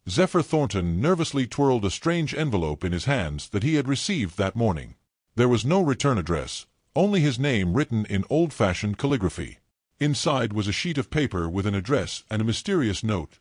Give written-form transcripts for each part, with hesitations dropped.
Zephyr Thornton nervously twirled a strange envelope in his hands that he had received that morning. There was no return address, only his name written in old-fashioned calligraphy. Inside was a sheet of paper with an address and a mysterious note.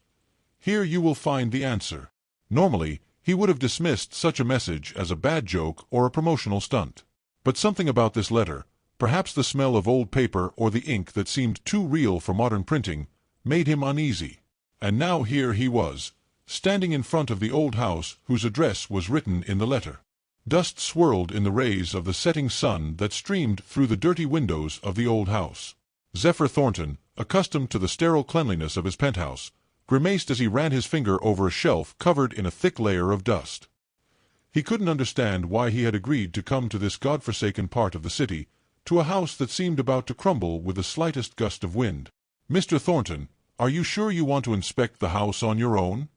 "Here you will find the answer." Normally, he would have dismissed such a message as a bad joke or a promotional stunt. But something about this letter, perhaps the smell of old paper or the ink that seemed too real for modern printing, made him uneasy. And now here he was, standing in front of the old house whose address was written in the letter. Dust swirled in the rays of the setting sun that streamed through the dirty windows of the old house. Zephyr Thornton, accustomed to the sterile cleanliness of his penthouse, grimaced as he ran his finger over a shelf covered in a thick layer of dust. He couldn't understand why he had agreed to come to this godforsaken part of the city, to a house that seemed about to crumble with the slightest gust of wind. "Mr. Thornton, are you sure you want to inspect the house on your own?"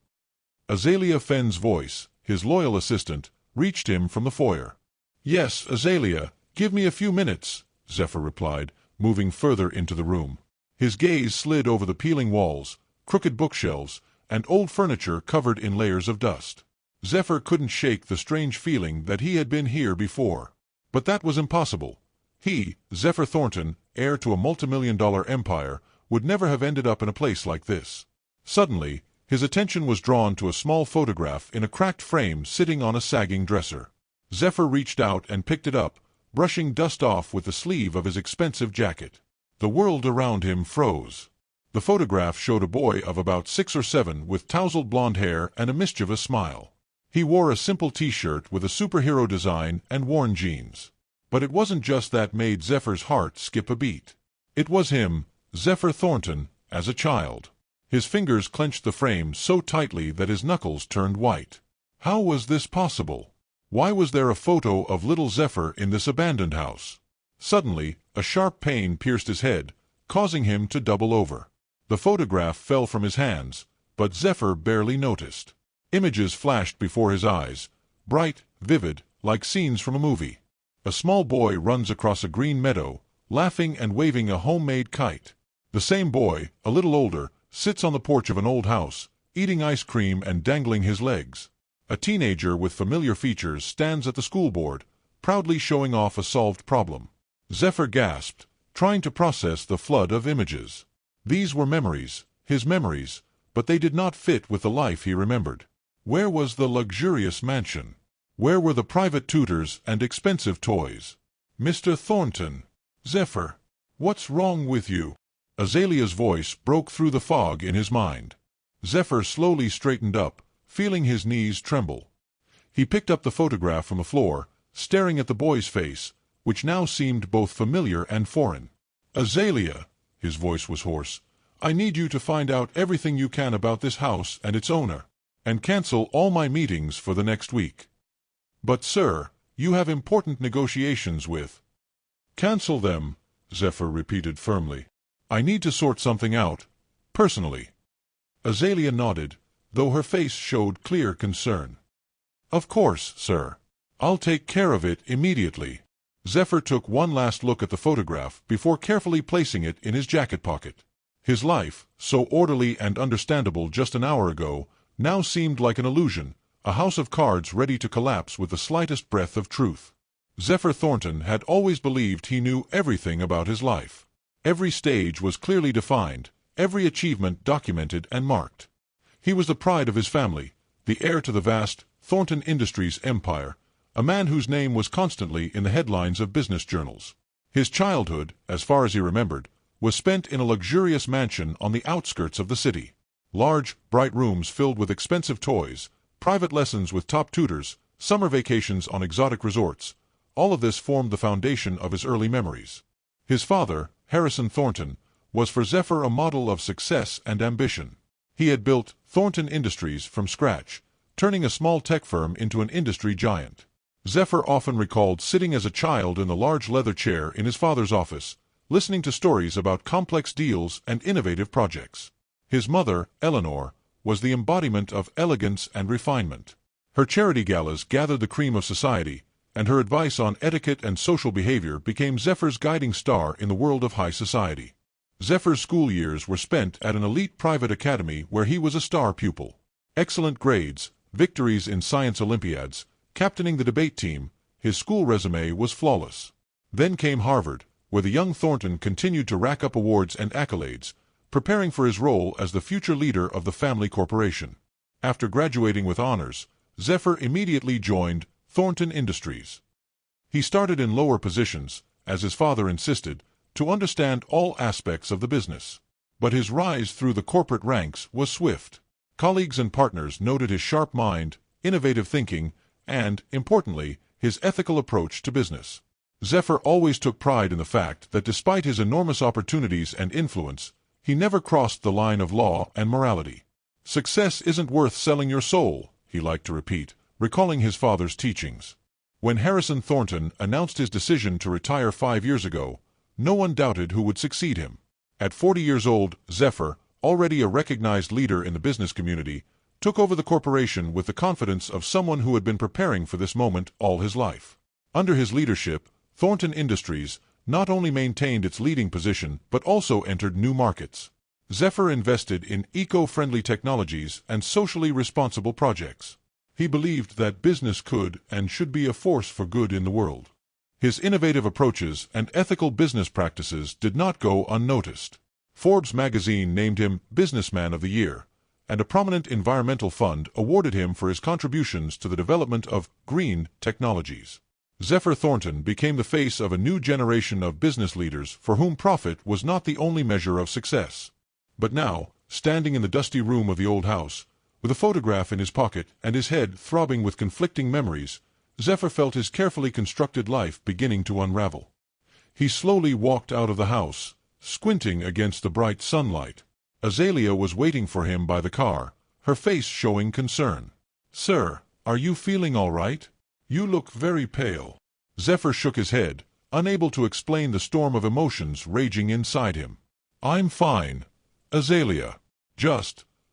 Azalea Fenn's voice, his loyal assistant, reached him from the foyer. "Yes, Azalea, give me a few minutes," Zephyr replied, moving further into the room. His gaze slid over the peeling walls, crooked bookshelves, and old furniture covered in layers of dust. Zephyr couldn't shake the strange feeling that he had been here before. But that was impossible. He, Zephyr Thornton, heir to a multimillion-dollar empire, would never have ended up in a place like this. Suddenly, his attention was drawn to a small photograph in a cracked frame sitting on a sagging dresser. Zephyr reached out and picked it up, brushing dust off with the sleeve of his expensive jacket. The world around him froze. The photograph showed a boy of about 6 or 7 with tousled blonde hair and a mischievous smile. He wore a simple T-shirt with a superhero design and worn jeans. But it wasn't just that made Zephyr's heart skip a beat. It was him, Zephyr Thornton, as a child. His fingers clenched the frame so tightly that his knuckles turned white. How was this possible? Why was there a photo of little Zephyr in this abandoned house? Suddenly, a sharp pain pierced his head, causing him to double over. The photograph fell from his hands, but Zephyr barely noticed. Images flashed before his eyes, bright, vivid, like scenes from a movie. A small boy runs across a green meadow, laughing and waving a homemade kite. The same boy, a little older, sits on the porch of an old house, eating ice cream and dangling his legs. A teenager with familiar features stands at the school board, proudly showing off a solved problem. Zephyr gasped, trying to process the flood of images. These were memories, his memories, but they did not fit with the life he remembered. Where was the luxurious mansion? Where were the private tutors and expensive toys? "Mr. Thornton." "Zephyr, what's wrong with you?" Azalea's voice broke through the fog in his mind. Zephyr slowly straightened up, feeling his knees tremble. He picked up the photograph from the floor, staring at the boy's face, which now seemed both familiar and foreign. "Azalea," his voice was hoarse, "I need you to find out everything you can about this house and its owner, and cancel all my meetings for the next week." "But, sir, you have important negotiations with—" "Cancel them," Zephyr repeated firmly. "I need to sort something out, personally." Azalea nodded, though her face showed clear concern. "Of course, sir. I'll take care of it immediately." Zephyr took one last look at the photograph before carefully placing it in his jacket pocket. His life, so orderly and understandable just an hour ago, now seemed like an illusion, a house of cards ready to collapse with the slightest breath of truth. Zephyr Thornton had always believed he knew everything about his life. Every stage was clearly defined, every achievement documented and marked. He was the pride of his family, the heir to the vast Thornton Industries empire, a man whose name was constantly in the headlines of business journals. His childhood, as far as he remembered, was spent in a luxurious mansion on the outskirts of the city. Large, bright rooms filled with expensive toys, private lessons with top tutors, summer vacations on exotic resorts, all of this formed the foundation of his early memories. His father, Harrison Thornton, was for Zephyr a model of success and ambition. He had built Thornton Industries from scratch, turning a small tech firm into an industry giant. Zephyr often recalled sitting as a child in the large leather chair in his father's office, listening to stories about complex deals and innovative projects. His mother, Eleanor, was the embodiment of elegance and refinement. Her charity galas gathered the cream of society, and her advice on etiquette and social behavior became Zephyr's guiding star in the world of high society. Zephyr's school years were spent at an elite private academy where he was a star pupil. Excellent grades, victories in science Olympiads, captaining the debate team, his school resume was flawless. Then came Harvard, where the young Thornton continued to rack up awards and accolades, preparing for his role as the future leader of the family corporation. After graduating with honors, Zephyr immediately joined Thornton Industries. He started in lower positions, as his father insisted, to understand all aspects of the business. But his rise through the corporate ranks was swift. Colleagues and partners noted his sharp mind, innovative thinking, and, importantly, his ethical approach to business. Zephyr always took pride in the fact that despite his enormous opportunities and influence, he never crossed the line of law and morality. "Success isn't worth selling your soul," he liked to repeat, recalling his father's teachings. When Harrison Thornton announced his decision to retire 5 years ago, no one doubted who would succeed him. At 40 years old, Zephyr, already a recognized leader in the business community, took over the corporation with the confidence of someone who had been preparing for this moment all his life. Under his leadership, Thornton Industries not only maintained its leading position but also entered new markets. Zephyr invested in eco-friendly technologies and socially responsible projects. He believed that business could and should be a force for good in the world. His innovative approaches and ethical business practices did not go unnoticed. Forbes magazine named him Businessman of the Year, and a prominent environmental fund awarded him for his contributions to the development of green technologies. Zephyr Thornton became the face of a new generation of business leaders for whom profit was not the only measure of success. But now, standing in the dusty room of the old house, with a photograph in his pocket and his head throbbing with conflicting memories, Zephyr felt his carefully constructed life beginning to unravel. He slowly walked out of the house, squinting against the bright sunlight. Azalea was waiting for him by the car, her face showing concern. "Sir, are you feeling all right? You look very pale." Zephyr shook his head, unable to explain the storm of emotions raging inside him. "I'm fine, Azalea.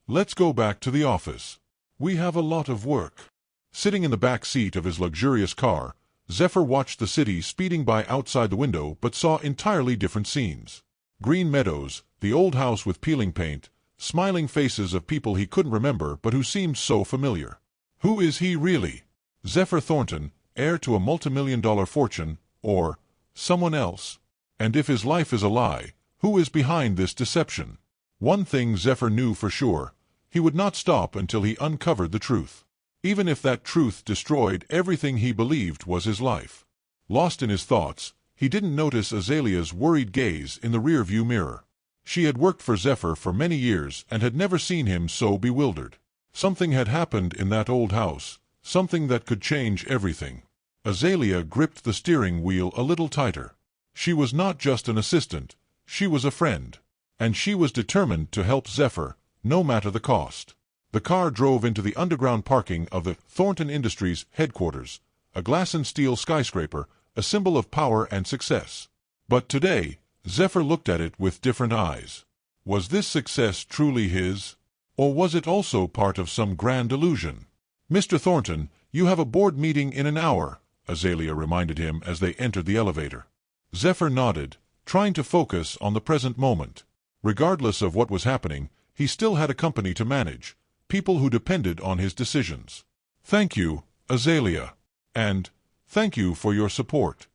Let's go back to the office. We have a lot of work." Sitting in the back seat of his luxurious car, Zephyr watched the city speeding by outside the window but saw entirely different scenes. Green meadows, the old house with peeling paint, smiling faces of people he couldn't remember but who seemed so familiar. Who is he really? Zephyr Thornton, heir to a multimillion-dollar fortune, or someone else? And if his life is a lie, who is behind this deception? One thing Zephyr knew for sure: he would not stop until he uncovered the truth, even if that truth destroyed everything he believed was his life. Lost in his thoughts, he didn't notice Azalea's worried gaze in the rear-view mirror. She had worked for Zephyr for many years and had never seen him so bewildered. Something had happened in that old house, something that could change everything. Azalea gripped the steering wheel a little tighter. She was not just an assistant, she was a friend. And she was determined to help Zephyr, no matter the cost. The car drove into the underground parking of the Thornton Industries headquarters, a glass-and-steel skyscraper, a symbol of power and success. But today, Zephyr looked at it with different eyes. Was this success truly his? Or was it also part of some grand illusion? "Mr. Thornton, you have a board meeting in an hour," Azalea reminded him as they entered the elevator. Zephyr nodded, trying to focus on the present moment. Regardless of what was happening, he still had a company to manage, people who depended on his decisions. "Thank you, Azalea. And thank you for your support."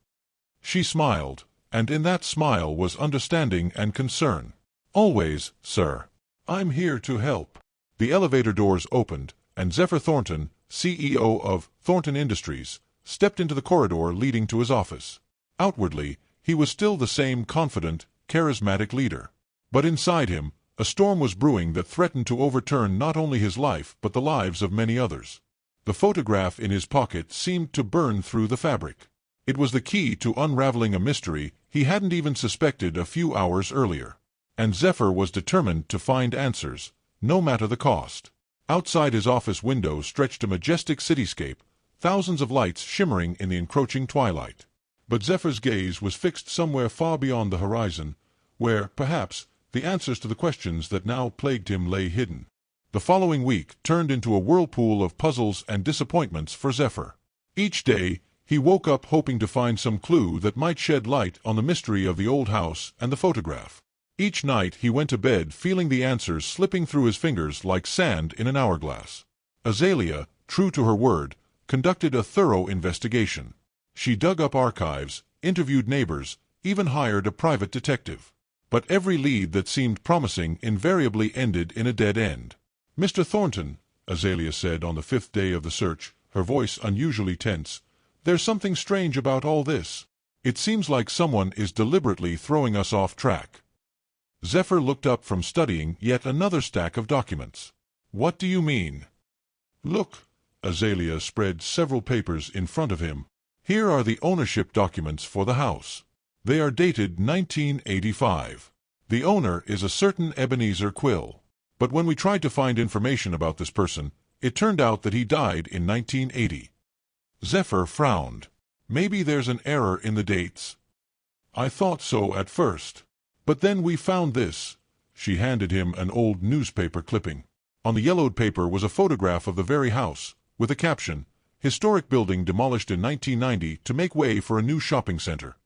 She smiled, and in that smile was understanding and concern. "Always, sir. I'm here to help." The elevator doors opened, and Zephyr Thornton, CEO of Thornton Industries, stepped into the corridor leading to his office. Outwardly, he was still the same confident, charismatic leader. But inside him, a storm was brewing that threatened to overturn not only his life but the lives of many others. The photograph in his pocket seemed to burn through the fabric. It was the key to unraveling a mystery he hadn't even suspected a few hours earlier. And Zephyr was determined to find answers, no matter the cost. Outside his office window stretched a majestic cityscape, thousands of lights shimmering in the encroaching twilight. But Zephyr's gaze was fixed somewhere far beyond the horizon, where, perhaps, the answers to the questions that now plagued him lay hidden. The following week turned into a whirlpool of puzzles and disappointments for Zephyr. Each day, he woke up hoping to find some clue that might shed light on the mystery of the old house and the photograph. Each night he went to bed feeling the answers slipping through his fingers like sand in an hourglass. Azalea, true to her word, conducted a thorough investigation. She dug up archives, interviewed neighbors, even hired a private detective. But every lead that seemed promising invariably ended in a dead end. "Mr. Thornton," Azalea said on the 5th day of the search, her voice unusually tense, "there's something strange about all this. It seems like someone is deliberately throwing us off track." Zephyr looked up from studying yet another stack of documents. "What do you mean?" "Look." Azalea spread several papers in front of him. "Here are the ownership documents for the house. They are dated 1985. The owner is a certain Ebenezer Quill. But when we tried to find information about this person, it turned out that he died in 1980. Zephyr frowned. "Maybe there's an error in the dates." "I thought so at first. But then we found this." She handed him an old newspaper clipping. On the yellowed paper was a photograph of the very house, with a caption, "Historic building demolished in 1990 to make way for a new shopping center."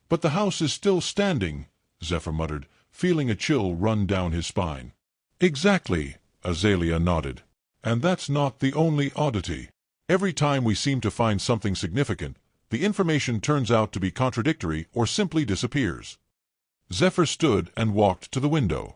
"But the house is still standing," Zephyr muttered, feeling a chill run down his spine. "Exactly," Azalea nodded. "And that's not the only oddity. Every time we seem to find something significant, the information turns out to be contradictory or simply disappears." Zephyr stood and walked to the window.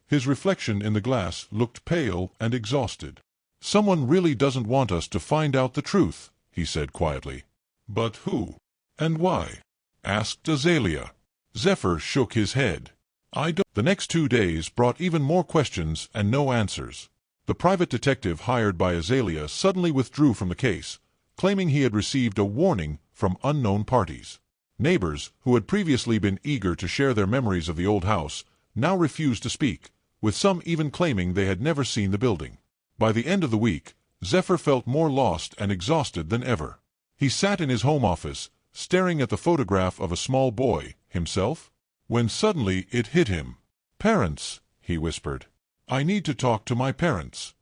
His reflection in the glass looked pale and exhausted. "Someone really doesn't want us to find out the truth," he said quietly. "But who? And why?" asked Azalea. Zephyr shook his head. "I don't." The next 2 days brought even more questions and no answers. The private detective hired by Azalea suddenly withdrew from the case, claiming he had received a warning from unknown parties. Neighbors, who had previously been eager to share their memories of the old house, now refused to speak, with some even claiming they had never seen the building. By the end of the week, Zephyr felt more lost and exhausted than ever. He sat in his home office, staring at the photograph of a small boy, himself, when suddenly it hit him. "Parents," he whispered. "I need to talk to my parents."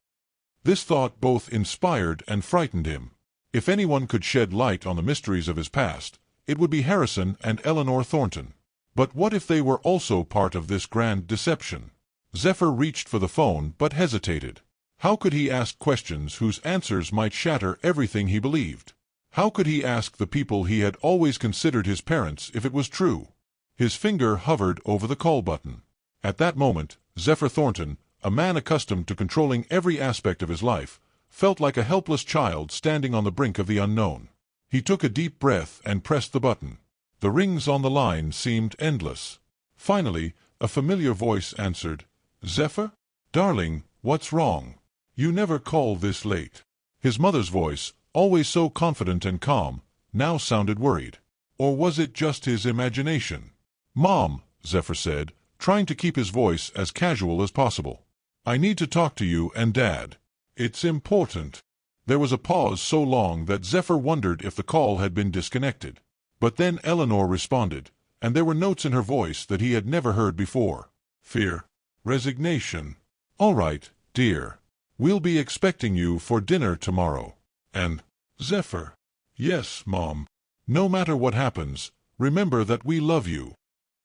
This thought both inspired and frightened him. If anyone could shed light on the mysteries of his past, it would be Harrison and Eleanor Thornton. But what if they were also part of this grand deception? Zephyr reached for the phone but hesitated. How could he ask questions whose answers might shatter everything he believed? How could he ask the people he had always considered his parents if it was true? His finger hovered over the call button. At that moment, Zephyr Thornton, a man accustomed to controlling every aspect of his life, felt like a helpless child standing on the brink of the unknown. He took a deep breath and pressed the button. The rings on the line seemed endless. Finally, a familiar voice answered. "Zephyr? Darling, what's wrong? You never call this late." His mother's voice, always so confident and calm, now sounded worried. Or was it just his imagination? "Mom," Zephyr said, trying to keep his voice as casual as possible. "I need to talk to you and Dad. It's important." There was a pause so long that Zephyr wondered if the call had been disconnected. But then Eleanor responded, and there were notes in her voice that he had never heard before. Fear. Resignation. "All right, dear. We'll be expecting you for dinner tomorrow." And, "Zephyr." "Yes, Mom. No matter what happens, remember that we love you."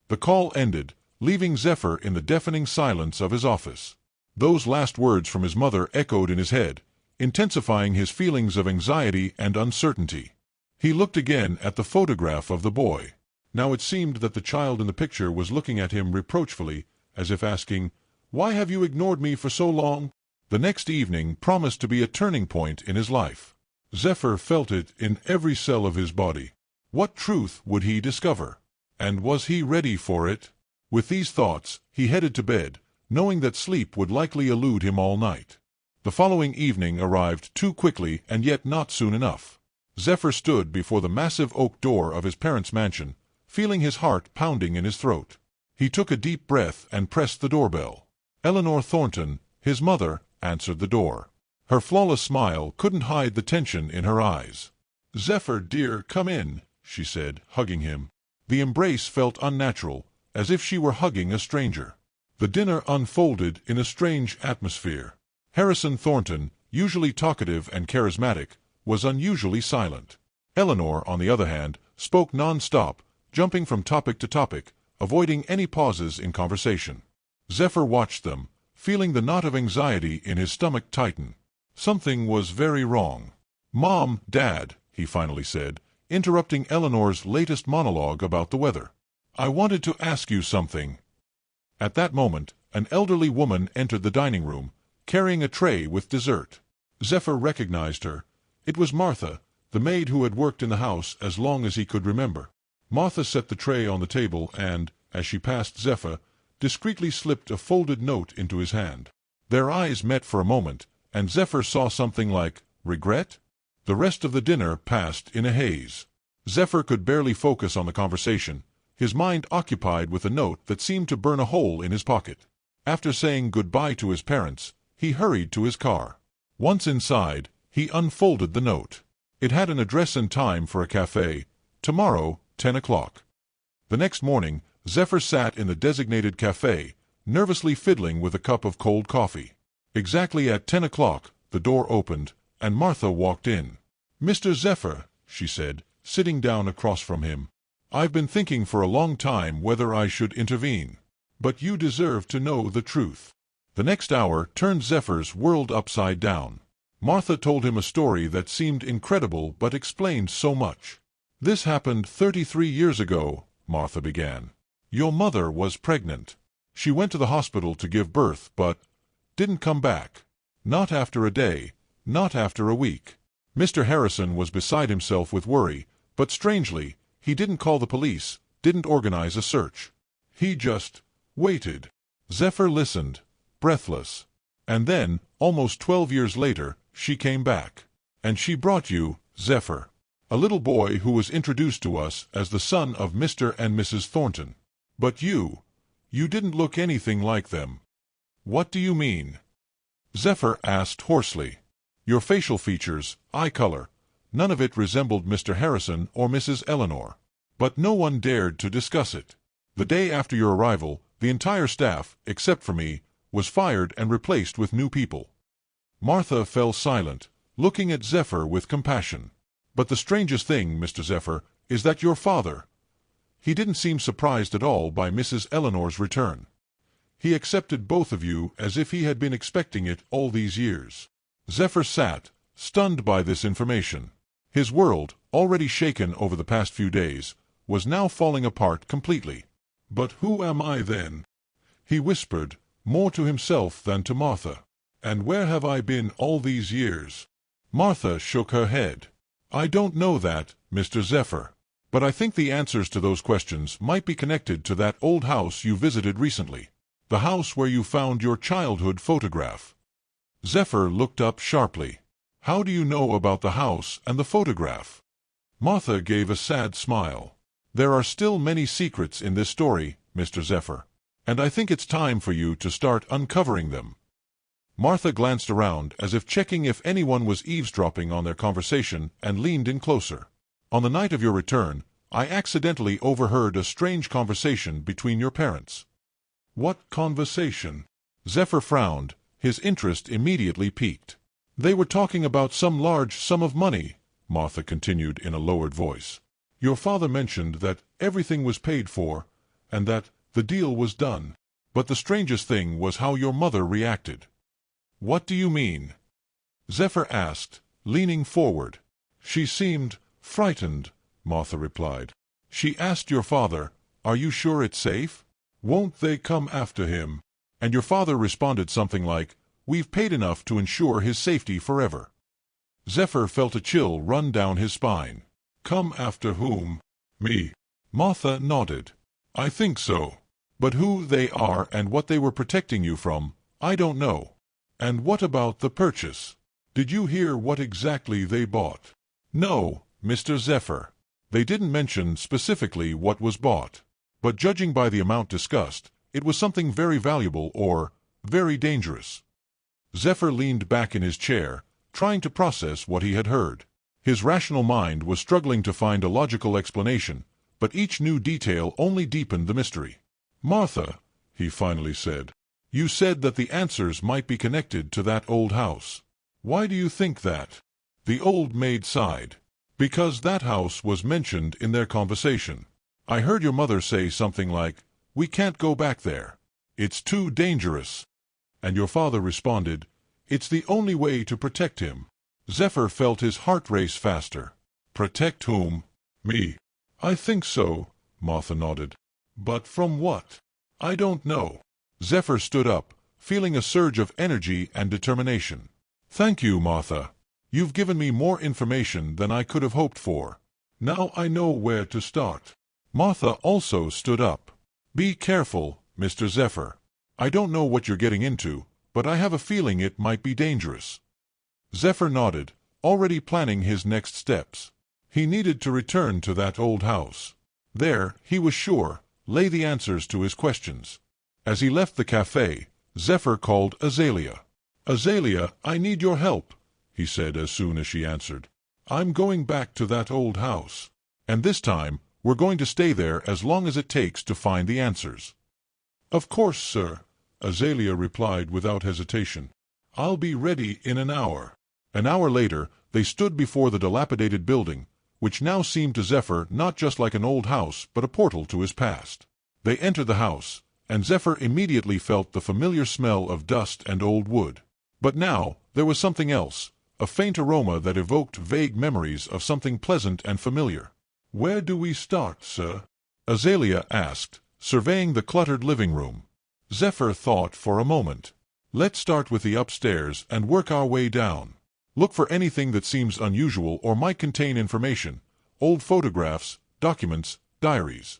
The call ended, leaving Zephyr in the deafening silence of his office. Those last words from his mother echoed in his head, intensifying his feelings of anxiety and uncertainty. He looked again at the photograph of the boy. Now it seemed that the child in the picture was looking at him reproachfully, as if asking, "Why have you ignored me for so long?" The next evening promised to be a turning point in his life. Zephyr felt it in every cell of his body. What truth would he discover? And was he ready for it? With these thoughts, he headed to bed, knowing that sleep would likely elude him all night. The following evening arrived too quickly and yet not soon enough. Zephyr stood before the massive oak door of his parents' mansion, feeling his heart pounding in his throat. He took a deep breath and pressed the doorbell. Eleanor Thornton, his mother, answered the door. Her flawless smile couldn't hide the tension in her eyes. "Zephyr, dear, come in," she said, hugging him. The embrace felt unnatural, as if she were hugging a stranger. The dinner unfolded in a strange atmosphere. Harrison Thornton, usually talkative and charismatic, was unusually silent. Eleanor, on the other hand, spoke non-stop, jumping from topic to topic, avoiding any pauses in conversation. Zephyr watched them, feeling the knot of anxiety in his stomach tighten. Something was very wrong. "Mom, Dad," he finally said, interrupting Eleanor's latest monologue about the weather. "I wanted to ask you something." At that moment, an elderly woman entered the dining room, carrying a tray with dessert. Zephyr recognized her. It was Martha, the maid who had worked in the house as long as he could remember. Martha set the tray on the table and, as she passed Zephyr, discreetly slipped a folded note into his hand. Their eyes met for a moment, and Zephyr saw something like regret. The rest of the dinner passed in a haze. Zephyr could barely focus on the conversation, his mind occupied with a note that seemed to burn a hole in his pocket. After saying goodbye to his parents, he hurried to his car. Once inside, he unfolded the note. It had an address and time for a cafe: tomorrow, 10 o'clock. The next morning, Zephyr sat in the designated cafe, nervously fiddling with a cup of cold coffee. Exactly at 10 o'clock, the door opened, and Martha walked in. "Mr. Zephyr," she said, sitting down across from him, "I've been thinking for a long time whether I should intervene. But you deserve to know the truth." The next hour turned Zephyr's world upside down. Martha told him a story that seemed incredible but explained so much. "This happened 33 years ago," Martha began. "Your mother was pregnant. She went to the hospital to give birth, but didn't come back. Not after a day, not after a week." Mr. Harrison was beside himself with worry, but strangely, he didn't call the police, didn't organize a search. He just waited. Zephyr listened, breathless. "And then, almost 12 years later, she came back. And she brought you, Zephyr, a little boy who was introduced to us as the son of Mr. and Mrs. Thornton. But you didn't look anything like them." "What do you mean?" Zephyr asked hoarsely. "Your facial features, eye color, none of it resembled Mr. Harrison or Mrs. Eleanor. But no one dared to discuss it. The day after your arrival, the entire staff, except for me, was fired and replaced with new people." Martha fell silent, looking at Zephyr with compassion. "But the strangest thing, Mr. Zephyr, is that your father—" He didn't seem surprised at all by Mrs. Eleanor's return. He accepted both of you as if he had been expecting it all these years. Zephyr sat, stunned by this information. His world, already shaken over the past few days, was now falling apart completely. "But who am I then?" he whispered, more to himself than to Martha. "And where have I been all these years?" Martha shook her head. "I don't know that, Mr. Zephyr. But I think the answers to those questions might be connected to that old house you visited recently. The house where you found your childhood photograph." Zephyr looked up sharply. "How do you know about the house and the photograph?" Martha gave a sad smile. "There are still many secrets in this story, Mr. Zephyr, and I think it's time for you to start uncovering them." Martha glanced around as if checking if anyone was eavesdropping on their conversation and leaned in closer. "On the night of your return, I accidentally overheard a strange conversation between your parents." "What conversation?" Zephyr frowned, his interest immediately piqued. "They were talking about some large sum of money," Martha continued in a lowered voice. "Your father mentioned that everything was paid for, and that the deal was done. But the strangest thing was how your mother reacted." "What do you mean?" Zephyr asked, leaning forward. "She seemed frightened," Martha replied. "She asked your father, 'Are you sure it's safe? Won't they come after him?' And your father responded something like, 'We've paid enough to ensure his safety forever.'" Zephyr felt a chill run down his spine. "Come after whom? Me?" Martha nodded. "I think so. But who they are and what they were protecting you from, I don't know." "And what about the purchase? Did you hear what exactly they bought?" "No, Mr. Zephyr. They didn't mention specifically what was bought. But judging by the amount discussed, it was something very valuable or very dangerous." Zephyr leaned back in his chair, trying to process what he had heard. His rational mind was struggling to find a logical explanation, but each new detail only deepened the mystery. "Martha," he finally said, "you said that the answers might be connected to that old house. Why do you think that?" The old maid sighed. "Because that house was mentioned in their conversation. I heard your mother say something like, 'We can't go back there. It's too dangerous.' And your father responded, 'It's the only way to protect him.'" Zephyr felt his heart race faster. "Protect whom? Me?" "I think so," Martha nodded. "But from what? I don't know." Zephyr stood up, feeling a surge of energy and determination. "Thank you, Martha. You've given me more information than I could have hoped for. Now I know where to start." Martha also stood up. "Be careful, Mr. Zephyr. I don't know what you're getting into, but I have a feeling it might be dangerous." Zephyr nodded, already planning his next steps. He needed to return to that old house. There, he was sure, lay the answers to his questions. As he left the cafe, Zephyr called Azalea. "Azalea, I need your help," he said as soon as she answered. "I'm going back to that old house. And this time, we're going to stay there as long as it takes to find the answers." "Of course, sir," Azalea replied without hesitation. "I'll be ready in an hour." An hour later, they stood before the dilapidated building, which now seemed to Zephyr not just like an old house but a portal to his past. They entered the house, and Zephyr immediately felt the familiar smell of dust and old wood. But now, there was something else, a faint aroma that evoked vague memories of something pleasant and familiar. "Where do we start, sir?" Azalea asked, surveying the cluttered living room. Zephyr thought for a moment. "Let's start with the upstairs and work our way down. Look for anything that seems unusual or might contain information, old photographs, documents, diaries."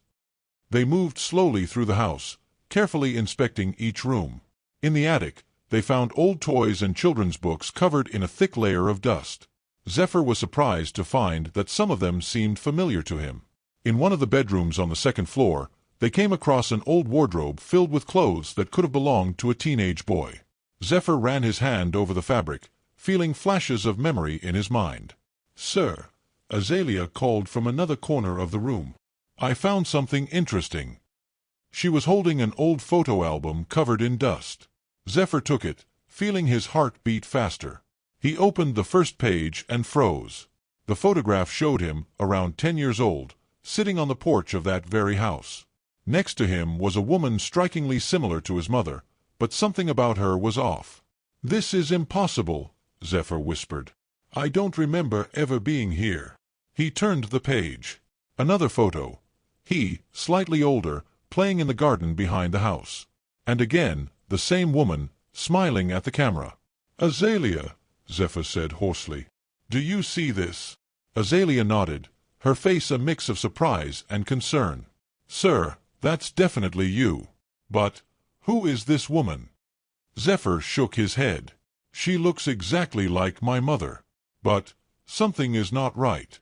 They moved slowly through the house, carefully inspecting each room. In the attic, they found old toys and children's books covered in a thick layer of dust. Zephyr was surprised to find that some of them seemed familiar to him. In one of the bedrooms on the second floor, they came across an old wardrobe filled with clothes that could have belonged to a teenage boy. Zephyr ran his hand over the fabric, feeling flashes of memory in his mind. "Sir," Azalea called from another corner of the room, "I found something interesting." She was holding an old photo album covered in dust. Zephyr took it, feeling his heart beat faster. He opened the first page and froze. The photograph showed him, around 10 years old, sitting on the porch of that very house. Next to him was a woman strikingly similar to his mother, but something about her was off. "This is impossible," Zephyr whispered. "I don't remember ever being here." He turned the page. Another photo. He, slightly older, playing in the garden behind the house. And again, the same woman, smiling at the camera. "Azalea," Zephyr said hoarsely, "do you see this?" Azalea nodded, her face a mix of surprise and concern. "Sir, that's definitely you. But who is this woman?" Zephyr shook his head. "She looks exactly like my mother. But something is not right."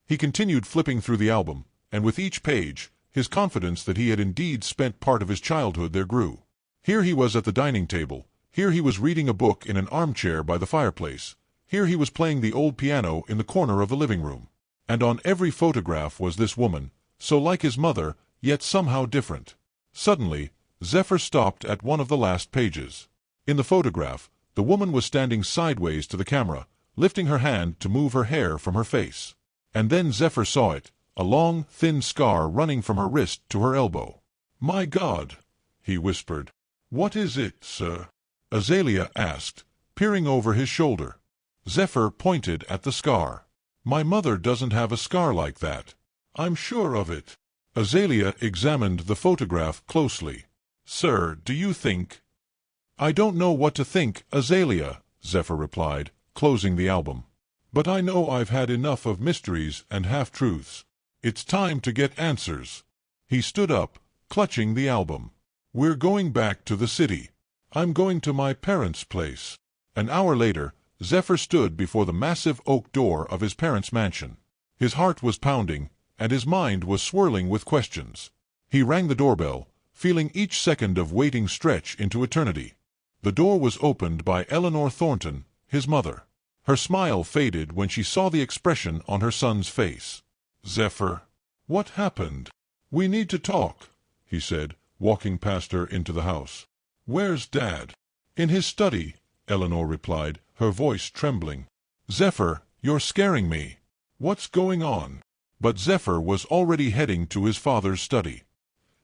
He continued flipping through the album, and with each page, his confidence that he had indeed spent part of his childhood there grew. Here he was at the dining table, here he was reading a book in an armchair by the fireplace, here he was playing the old piano in the corner of the living room. And on every photograph was this woman, so like his mother, yet somehow different. Suddenly, Zephyr stopped at one of the last pages. In the photograph, the woman was standing sideways to the camera, lifting her hand to move her hair from her face. And then Zephyr saw it, a long, thin scar running from her wrist to her elbow. "My God," he whispered. "What is it, sir?" Azalea asked, peering over his shoulder. Zephyr pointed at the scar. "My mother doesn't have a scar like that. I'm sure of it." Azalea examined the photograph closely. "Sir, do you think—" "I don't know what to think, Azalea," Zephyr replied, closing the album. "But I know I've had enough of mysteries and half-truths. It's time to get answers." He stood up, clutching the album. "We're going back to the city. I'm going to my parents' place." An hour later, Zephyr stood before the massive oak door of his parents' mansion. His heart was pounding, and his mind was swirling with questions. He rang the doorbell, feeling each second of waiting stretch into eternity. The door was opened by Eleanor Thornton, his mother. Her smile faded when she saw the expression on her son's face. "Zephyr, what happened?" "We need to talk," he said, walking past her into the house. "Where's Dad?" "In his study," Eleanor replied, her voice trembling. "Zephyr, you're scaring me. What's going on?" But Zephyr was already heading to his father's study.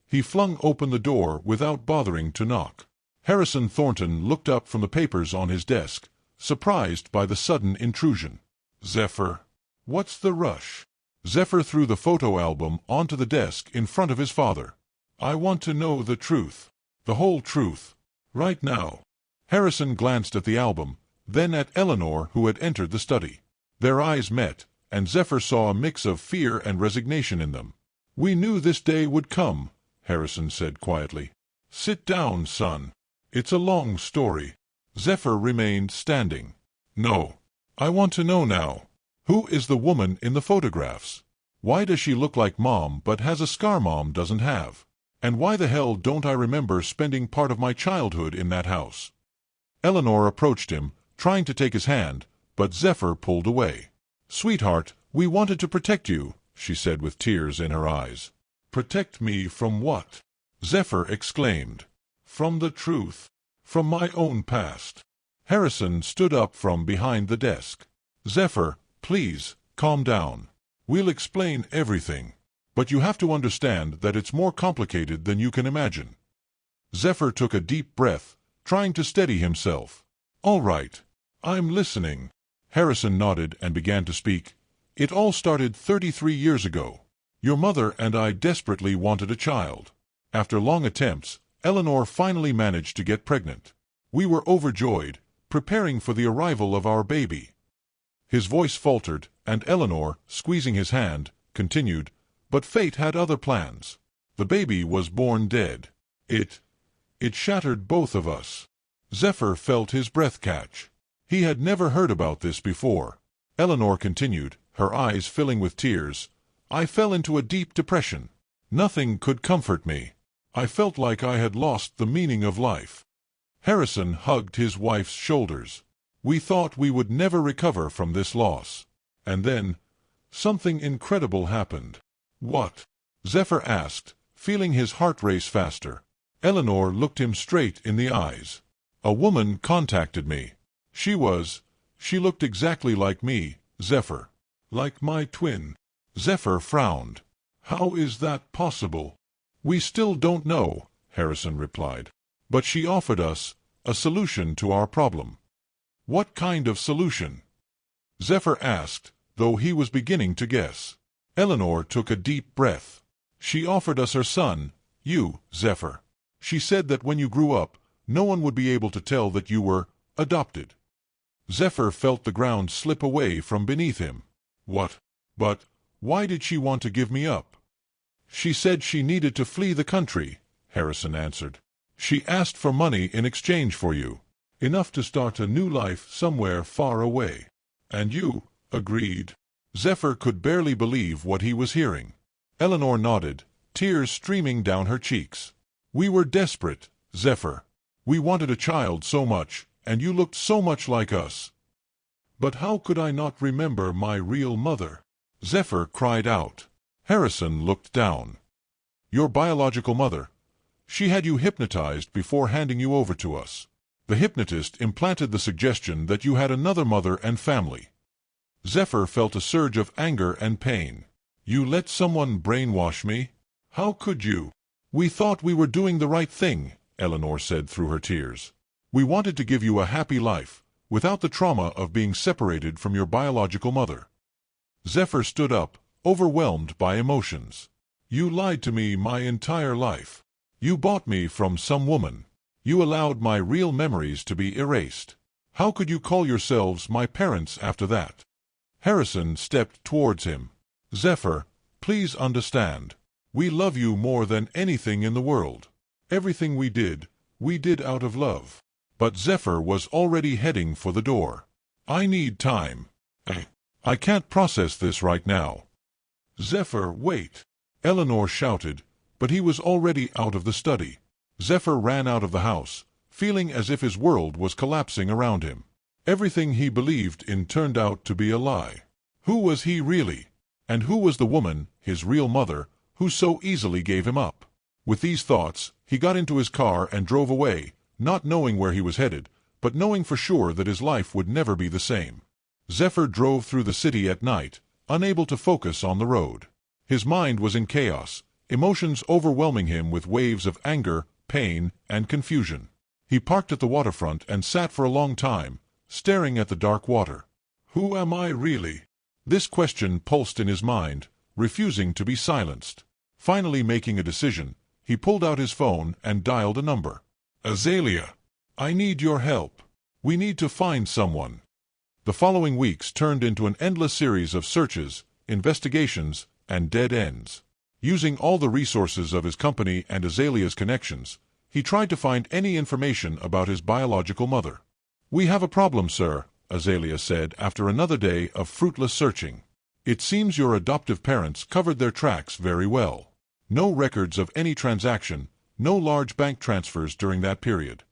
He flung open the door without bothering to knock. Harrison Thornton looked up from the papers on his desk, surprised by the sudden intrusion. "Zephyr, what's the rush?" Zephyr threw the photo album onto the desk in front of his father. "I want to know the truth. The whole truth. Right now." Harrison glanced at the album, then at Eleanor, who had entered the study. Their eyes met, and Zephyr saw a mix of fear and resignation in them. "We knew this day would come," Harrison said quietly. "Sit down, son. It's a long story." Zephyr remained standing. "No. I want to know now. Who is the woman in the photographs? Why does she look like Mom but has a scar Mom doesn't have? And why the hell don't I remember spending part of my childhood in that house?" Eleanor approached him, trying to take his hand, but Zephyr pulled away. "Sweetheart, we wanted to protect you," she said with tears in her eyes. "Protect me from what?" Zephyr exclaimed. "From the truth. From my own past." Harrison stood up from behind the desk. "Zephyr, please, calm down. We'll explain everything. But you have to understand that it's more complicated than you can imagine." Zephyr took a deep breath, trying to steady himself. "All right. I'm listening." Harrison nodded and began to speak. "It all started 33 years ago. Your mother and I desperately wanted a child. After long attempts, Eleanor finally managed to get pregnant. We were overjoyed, preparing for the arrival of our baby." His voice faltered, and Eleanor, squeezing his hand, continued, "But fate had other plans. The baby was born dead. It shattered both of us." Zephyr felt his breath catch. He had never heard about this before. Eleanor continued, her eyes filling with tears. "I fell into a deep depression. Nothing could comfort me. I felt like I had lost the meaning of life." Harrison hugged his wife's shoulders. "We thought we would never recover from this loss. And then, something incredible happened." "What?" Zephyr asked, feeling his heart race faster. Eleanor looked him straight in the eyes. "A woman contacted me. She looked exactly like me, Zephyr. Like my twin." Zephyr frowned. "How is that possible?" "We still don't know," Harrison replied. "But she offered us a solution to our problem." "What kind of solution?" Zephyr asked, though he was beginning to guess. Eleanor took a deep breath. "She offered us her son, you, Zephyr. She said that when you grew up, no one would be able to tell that you were adopted." Zephyr felt the ground slip away from beneath him. "What? But why did she want to give me up?" "She said she needed to flee the country," Harrison answered. "She asked for money in exchange for you, enough to start a new life somewhere far away. And you agreed." Zephyr could barely believe what he was hearing. Eleanor nodded, tears streaming down her cheeks. "We were desperate, Zephyr. We wanted a child so much, and you looked so much like us." "But how could I not remember my real mother?" Zephyr cried out. Harrison looked down. "Your biological mother. She had you hypnotized before handing you over to us. The hypnotist implanted the suggestion that you had another mother and family." Zephyr felt a surge of anger and pain. "You let someone brainwash me? How could you?" "We thought we were doing the right thing," Eleanor said through her tears. "We wanted to give you a happy life, without the trauma of being separated from your biological mother." Zephyr stood up, overwhelmed by emotions. "You lied to me my entire life. You bought me from some woman. You allowed my real memories to be erased. How could you call yourselves my parents after that?" Harrison stepped towards him. "Zephyr, please understand. We love you more than anything in the world. Everything we did out of love." But Zephyr was already heading for the door. "I need time. I can't process this right now." "Zephyr, wait!" Eleanor shouted, but he was already out of the study. Zephyr ran out of the house, feeling as if his world was collapsing around him. Everything he believed in turned out to be a lie. Who was he really? And who was the woman, his real mother, who so easily gave him up? With these thoughts, he got into his car and drove away, not knowing where he was headed, but knowing for sure that his life would never be the same. Zephyr drove through the city at night, unable to focus on the road. His mind was in chaos, emotions overwhelming him with waves of anger, pain, and confusion. He parked at the waterfront and sat for a long time, staring at the dark water. Who am I really? This question pulsed in his mind, refusing to be silenced. Finally making a decision, he pulled out his phone and dialed a number. Azalea, I need your help. We need to find someone. The following weeks turned into an endless series of searches, investigations, and dead ends. Using all the resources of his company and Azalea's connections, he tried to find any information about his biological mother. "We have a problem, sir," Azalea said after another day of fruitless searching. "It seems your adoptive parents covered their tracks very well. No records of any transaction, no large bank transfers during that period."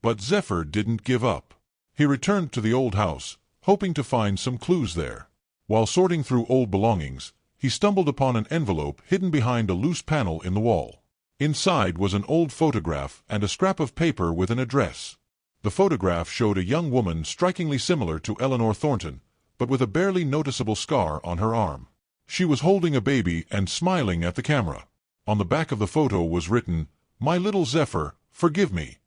But Zephyr didn't give up. He returned to the old house, hoping to find some clues there. While sorting through old belongings, he stumbled upon an envelope hidden behind a loose panel in the wall. Inside was an old photograph and a scrap of paper with an address. The photograph showed a young woman strikingly similar to Eleanor Thornton, but with a barely noticeable scar on her arm. She was holding a baby and smiling at the camera. On the back of the photo was written, "My little Zephyr, forgive me."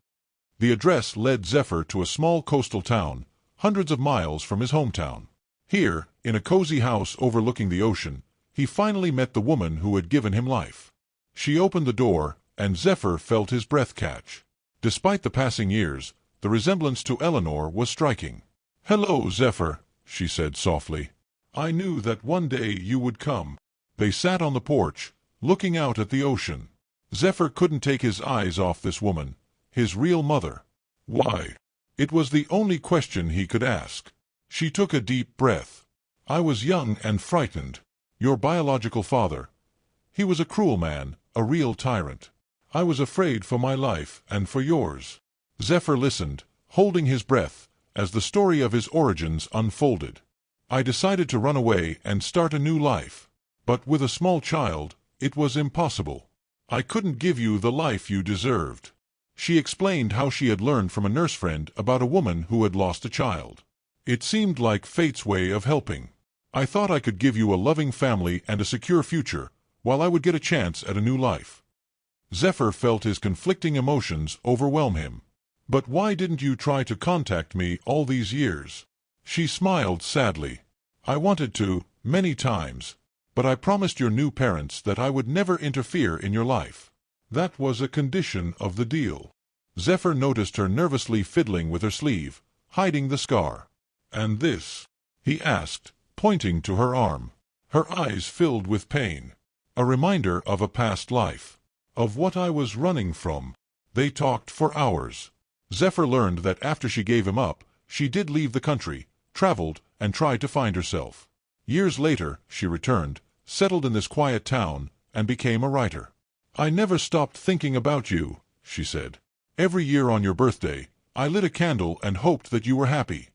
The address led Zephyr to a small coastal town, hundreds of miles from his hometown. Here, in a cozy house overlooking the ocean, he finally met the woman who had given him life. She opened the door, and Zephyr felt his breath catch. Despite the passing years, the resemblance to Eleanor was striking. "Hello, Zephyr," she said softly. "I knew that one day you would come." They sat on the porch, looking out at the ocean. Zephyr couldn't take his eyes off this woman, his real mother. Why? It was the only question he could ask. She took a deep breath. "I was young and frightened. Your biological father. He was a cruel man, a real tyrant. I was afraid for my life and for yours." Zephyr listened, holding his breath, as the story of his origins unfolded. "I decided to run away and start a new life. But with a small child, it was impossible. I couldn't give you the life you deserved." She explained how she had learned from a nurse friend about a woman who had lost a child. "It seemed like fate's way of helping. I thought I could give you a loving family and a secure future, while I would get a chance at a new life." Zephyr felt his conflicting emotions overwhelm him. "But why didn't you try to contact me all these years?" She smiled sadly. "I wanted to, many times. But I promised your new parents that I would never interfere in your life. That was a condition of the deal." Zephyr noticed her nervously fiddling with her sleeve, hiding the scar. "And this?" he asked, pointing to her arm. Her eyes filled with pain. "A reminder of a past life. Of what I was running from." They talked for hours. Zephyr learned that after she gave him up, she did leave the country, traveled, and tried to find herself. Years later, she returned, settled in this quiet town, and became a writer. "I never stopped thinking about you," she said. "Every year on your birthday, I lit a candle and hoped that you were happy."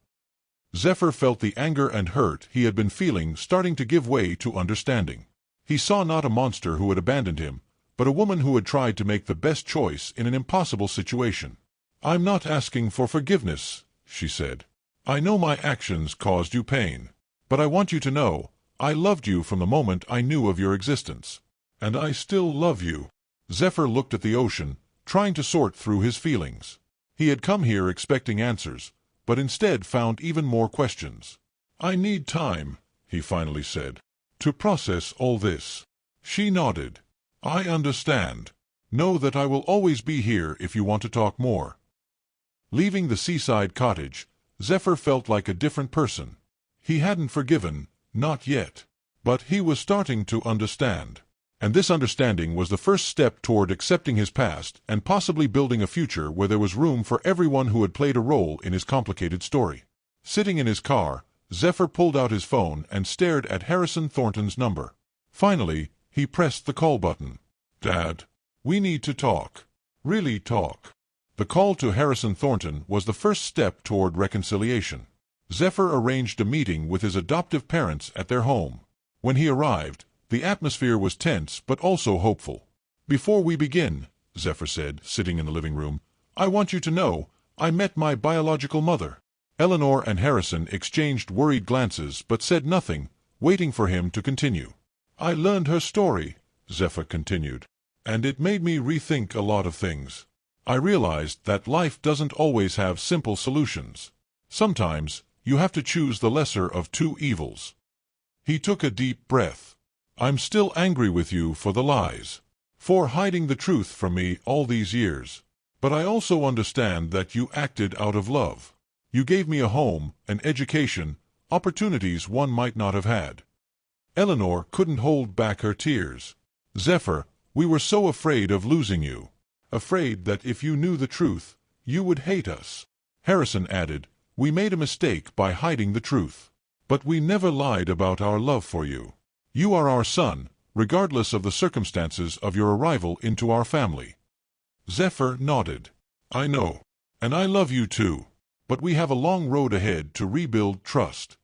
Zephyr felt the anger and hurt he had been feeling starting to give way to understanding. He saw not a monster who had abandoned him, but a woman who had tried to make the best choice in an impossible situation. "I'm not asking for forgiveness," she said. "I know my actions caused you pain. But I want you to know, I loved you from the moment I knew of your existence. And I still love you." Zephyr looked at the ocean, trying to sort through his feelings. He had come here expecting answers, but instead found even more questions. "I need time," he finally said, "to process all this." She nodded. "I understand. Know that I will always be here if you want to talk more." Leaving the seaside cottage, Zephyr felt like a different person. He hadn't forgiven, not yet. But he was starting to understand. And this understanding was the first step toward accepting his past and possibly building a future where there was room for everyone who had played a role in his complicated story. Sitting in his car, Zephyr pulled out his phone and stared at Harrison Thornton's number. Finally, he pressed the call button. "Dad, we need to talk. Really talk." The call to Harrison Thornton was the first step toward reconciliation. Zephyr arranged a meeting with his adoptive parents at their home. When he arrived, the atmosphere was tense but also hopeful. "Before we begin," Zephyr said, sitting in the living room, "I want you to know, I met my biological mother." Eleanor and Harrison exchanged worried glances but said nothing, waiting for him to continue. "I learned her story," Zephyr continued, "and it made me rethink a lot of things. I realized that life doesn't always have simple solutions. Sometimes you have to choose the lesser of two evils." He took a deep breath. "I'm still angry with you for the lies, for hiding the truth from me all these years. But I also understand that you acted out of love. You gave me a home, an education, opportunities one might not have had." Eleanor couldn't hold back her tears. "Zephyr, we were so afraid of losing you. Afraid that if you knew the truth, you would hate us." Harrison added, "We made a mistake by hiding the truth. But we never lied about our love for you. You are our son, regardless of the circumstances of your arrival into our family." Zephyr nodded. "I know. And I love you too. But we have a long road ahead to rebuild trust."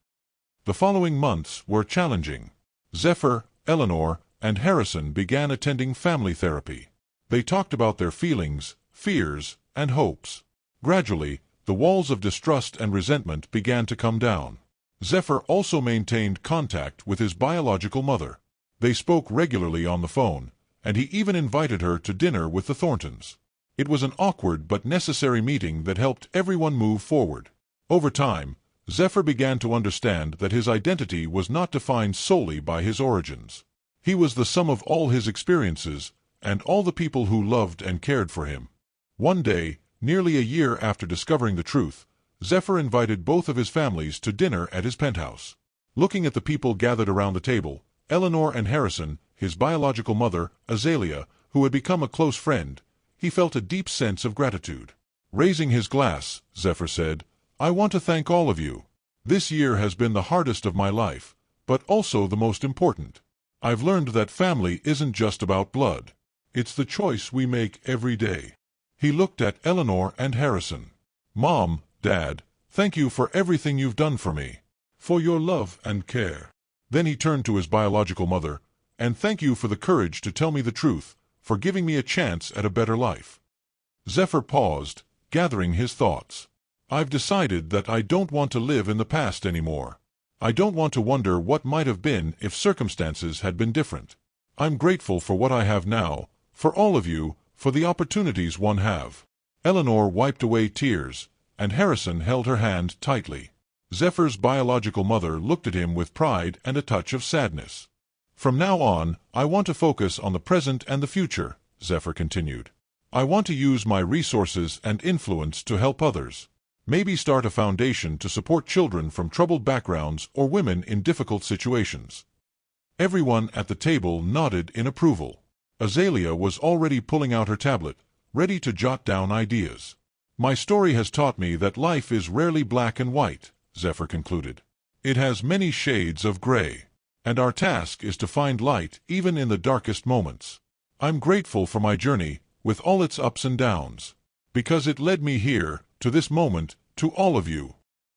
The following months were challenging. Zephyr, Eleanor, and Harrison began attending family therapy. They talked about their feelings, fears, and hopes. Gradually, the walls of distrust and resentment began to come down. Zephyr also maintained contact with his biological mother. They spoke regularly on the phone, and he even invited her to dinner with the Thorntons. It was an awkward but necessary meeting that helped everyone move forward. Over time, Zephyr began to understand that his identity was not defined solely by his origins. He was the sum of all his experiences and all the people who loved and cared for him. One day, nearly a year after discovering the truth, Zephyr invited both of his families to dinner at his penthouse. Looking at the people gathered around the table, Eleanor and Harrison, his biological mother, Azalea, who had become a close friend, he felt a deep sense of gratitude. Raising his glass, Zephyr said, "I want to thank all of you. This year has been the hardest of my life, but also the most important. I've learned that family isn't just about blood. It's the choice we make every day." He looked at Eleanor and Harrison. "Mom, Dad, thank you for everything you've done for me, for your love and care." Then he turned to his biological mother, "And thank you for the courage to tell me the truth, for giving me a chance at a better life." Zephyr paused, gathering his thoughts. "I've decided that I don't want to live in the past anymore. I don't want to wonder what might have been if circumstances had been different. I'm grateful for what I have now, for all of you, for the opportunities one have." Eleanor wiped away tears, and Harrison held her hand tightly. Zephyr's biological mother looked at him with pride and a touch of sadness. "From now on, I want to focus on the present and the future," Zephyr continued. "I want to use my resources and influence to help others. Maybe start a foundation to support children from troubled backgrounds or women in difficult situations." Everyone at the table nodded in approval. Azalea was already pulling out her tablet, ready to jot down ideas. "My story has taught me that life is rarely black and white," Zephyr concluded. "It has many shades of gray. And our task is to find light even in the darkest moments. I'm grateful for my journey, with all its ups and downs, because it led me here, to this moment, to all of you."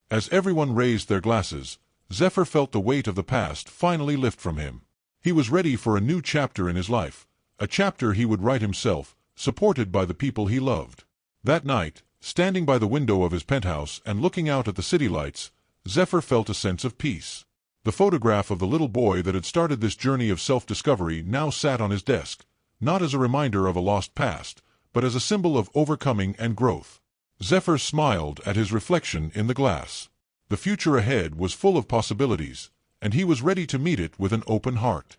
As everyone raised their glasses, Zephyr felt the weight of the past finally lift from him. He was ready for a new chapter in his life, a chapter he would write himself, supported by the people he loved. That night, standing by the window of his penthouse and looking out at the city lights, Zephyr felt a sense of peace. The photograph of the little boy that had started this journey of self-discovery now sat on his desk, not as a reminder of a lost past, but as a symbol of overcoming and growth. Zephyr smiled at his reflection in the glass. The future ahead was full of possibilities, and he was ready to meet it with an open heart.